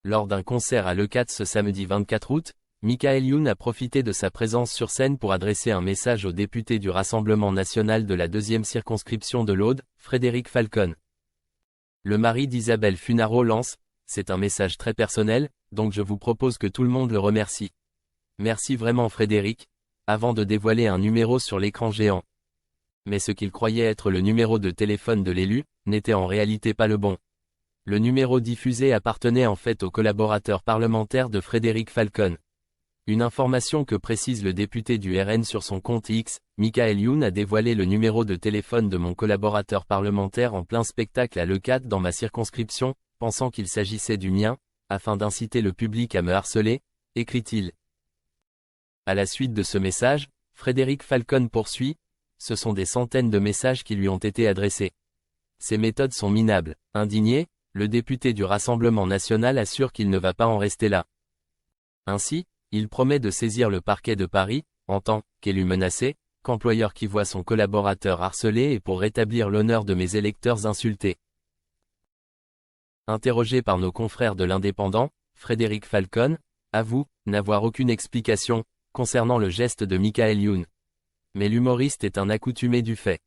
Lors d'un concert à Leucate ce samedi 24 août, Michael Youn a profité de sa présence sur scène pour adresser un message au député du Rassemblement national de la 2e circonscription de l'Aude, Frédéric Falcon. Le mari d'Isabelle Funaro lance « C'est un message très personnel, donc je vous propose que tout le monde le remercie. Merci vraiment Frédéric », avant de dévoiler un numéro sur l'écran géant. Mais ce qu'il croyait être le numéro de téléphone de l'élu, n'était en réalité pas le bon. Le numéro diffusé appartenait en fait au collaborateur parlementaire de Frédéric Falcon. Une information que précise le député du RN sur son compte X, Michael Youn a dévoilé le numéro de téléphone de mon collaborateur parlementaire en plein spectacle à Leucate dans ma circonscription, pensant qu'il s'agissait du mien, afin d'inciter le public à me harceler, écrit-il. À la suite de ce message, Frédéric Falcon poursuit, ce sont des centaines de messages qui lui ont été adressés. Ces méthodes sont minables. Indigné, le député du Rassemblement national assure qu'il ne va pas en rester là. Ainsi, il promet de saisir le parquet de Paris, en tant qu'élu menacé, qu'employeur qui voit son collaborateur harcelé et pour rétablir l'honneur de mes électeurs insultés. Interrogé par nos confrères de l'Indépendant, Frédéric Falcon avoue n'avoir aucune explication concernant le geste de Michael Youn. Mais l'humoriste est un accoutumé du fait.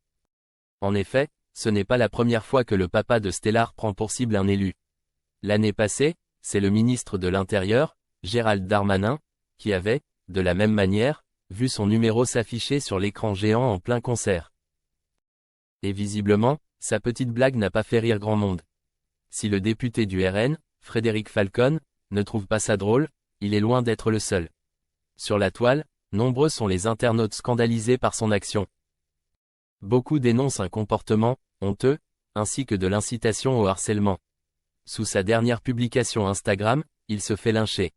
En effet, ce n'est pas la première fois que le papa de Stellar prend pour cible un élu. L'année passée, c'est le ministre de l'Intérieur, Gérald Darmanin, qui avait, de la même manière, vu son numéro s'afficher sur l'écran géant en plein concert. Et visiblement, sa petite blague n'a pas fait rire grand monde. Si le député du RN, Frédéric Falcon, ne trouve pas ça drôle, il est loin d'être le seul. Sur la toile, nombreux sont les internautes scandalisés par son action. Beaucoup dénoncent un comportement honteux, ainsi que de l'incitation au harcèlement. Sous sa dernière publication Instagram, il se fait lyncher.